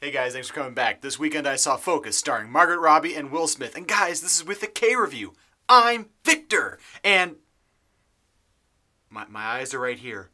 Hey guys, thanks for coming back. This weekend I saw Focus, starring Margaret Robbie and Will Smith. And guys, this is with the K review. I'm Victor, and my eyes are right here.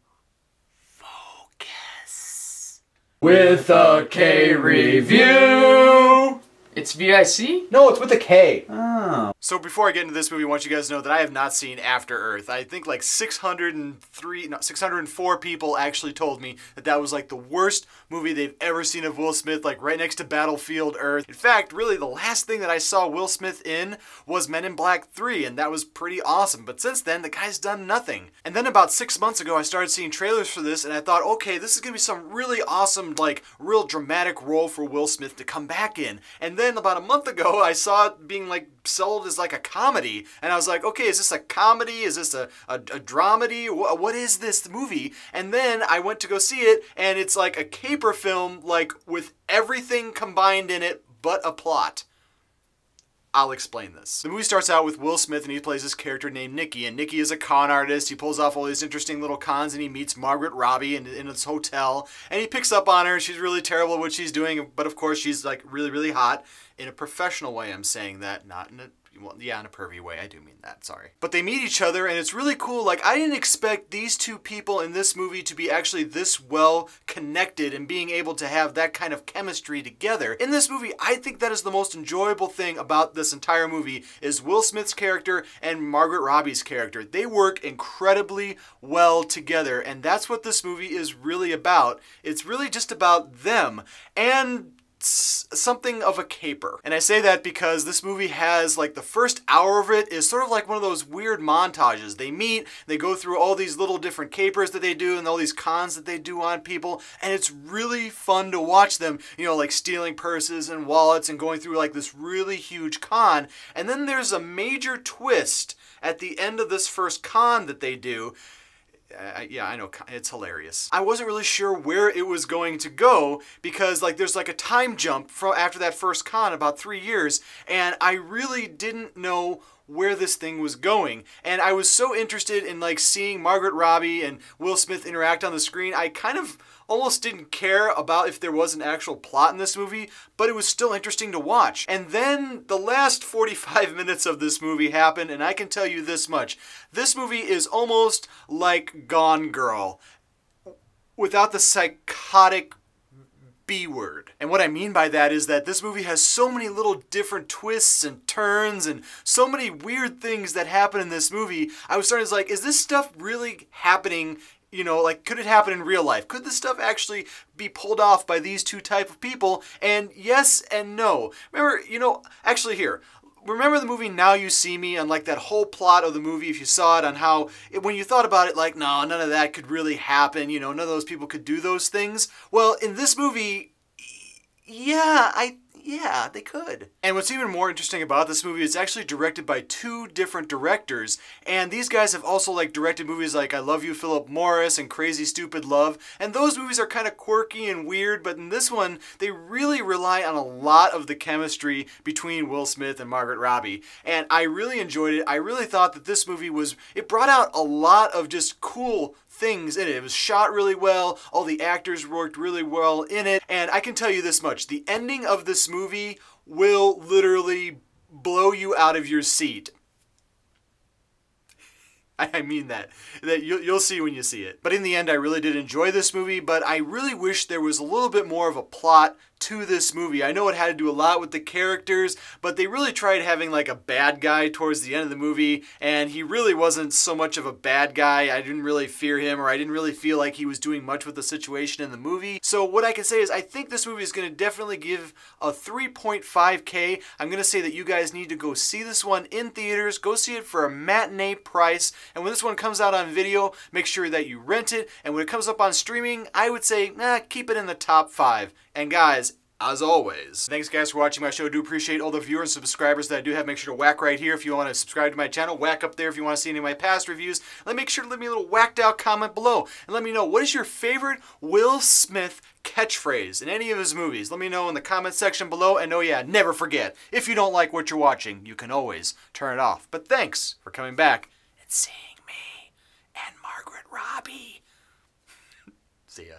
Focus. With a K review. It's VIC? No, it's with a K. Oh. So before I get into this movie, I want you guys to know that I have not seen After Earth. I think like 604 people actually told me that that was like the worst movie they've ever seen of Will Smith, like right next to Battlefield Earth. In fact, really the last thing that I saw Will Smith in was Men in Black 3, and that was pretty awesome. But since then, the guy's done nothing. And then about 6 months ago, I started seeing trailers for this, and I thought, okay, this is gonna be some really awesome, like real dramatic role for Will Smith to come back in. And then about a month ago, I saw it being like sold as like a comedy, and I was like, okay, is this a comedy? Is this a dramedy? What is this movie? And then I went to go see it, and it's like a caper film, like with everything combined in it but a plot. I'll explain this. The movie starts out with Will Smith, and he plays this character named Nicky, and Nicky is a con artist. He pulls off all these interesting little cons, and he meets Margaret Robbie in this hotel, and he picks up on her. She's really terrible at what she's doing, but of course she's like really, really hot. In a professional way, I'm saying that, not in a, well, yeah, in a pervy way. I do mean that, sorry. But they meet each other, and it's really cool. Like, I didn't expect these two people in this movie to be actually this well connected and being able to have that kind of chemistry together. In this movie, I think that is the most enjoyable thing about this entire movie is Will Smith's character and Margaret Robbie's character. They work incredibly well together, and that's what this movie is really about. It's really just about them and something of a caper. And I say that because this movie has, like, the first hour of it is sort of like one of those weird montages. They meet, they go through all these little different capers that they do and all these cons that they do on people, and it's really fun to watch them, you know, like stealing purses and wallets and going through like this really huge con. And then there's a major twist at the end of this first con that they do. Yeah, I know, it's hilarious. I wasn't really sure where it was going to go because like there's like a time jump from after that first con, about 3 years, and I really didn't know where this thing was going. And I was so interested in like seeing Margaret Robbie and Will Smith interact on the screen, I kind of almost didn't care about if there was an actual plot in this movie, but it was still interesting to watch. And then the last 45 minutes of this movie happened, and I can tell you this much. This movie is almost like Gone Girl, without the psychotic B word. And what I mean by that is that this movie has so many little different twists and turns and so many weird things that happen in this movie. I was starting to like, is this stuff really happening? You know, like, could it happen in real life? Could this stuff actually be pulled off by these two type of people? And yes and no. Remember, you know, actually here, remember the movie Now You See Me, and like that whole plot of the movie, if you saw it, on how, when you thought about it, like, no, none of that could really happen, you know, none of those people could do those things. Well, in this movie, yeah, they could. And what's even more interesting about this movie, it's actually directed by 2 different directors, and these guys have also like directed movies like I Love You, Philip Morris, and Crazy Stupid Love, and those movies are kind of quirky and weird, but in this one, they really rely on a lot of the chemistry between Will Smith and Margaret Robbie, and I really enjoyed it. I really thought that this movie it brought out a lot of just cool things in it. It was shot really well, all the actors worked really well in it, and I can tell you this much, the ending of this movie will literally blow you out of your seat. I mean that you'll see when you see it. But in the end, I really did enjoy this movie, but I really wish there was a little bit more of a plot to this movie. I know it had to do a lot with the characters, but they really tried having like a bad guy towards the end of the movie, and he really wasn't so much of a bad guy. I didn't really fear him, or I didn't really feel like he was doing much with the situation in the movie. So what I can say is I think this movie is going to definitely give a 3.5K. I'm going to say that you guys need to go see this one in theaters. Go see it for a matinee price, and when this one comes out on video, make sure that you rent it, and when it comes up on streaming, I would say, keep it in the top 5. And guys, as always, thanks guys for watching my show. I do appreciate all the viewers and subscribers that I do have. Make sure to whack right here if you want to subscribe to my channel. Whack up there if you want to see any of my past reviews. Make sure to leave me a little whacked out comment below. And let me know, what is your favorite Will Smith catchphrase in any of his movies? Let me know in the comment section below. And oh yeah, never forget, if you don't like what you're watching, you can always turn it off. But thanks for coming back and seeing me and Margaret Robbie. See ya.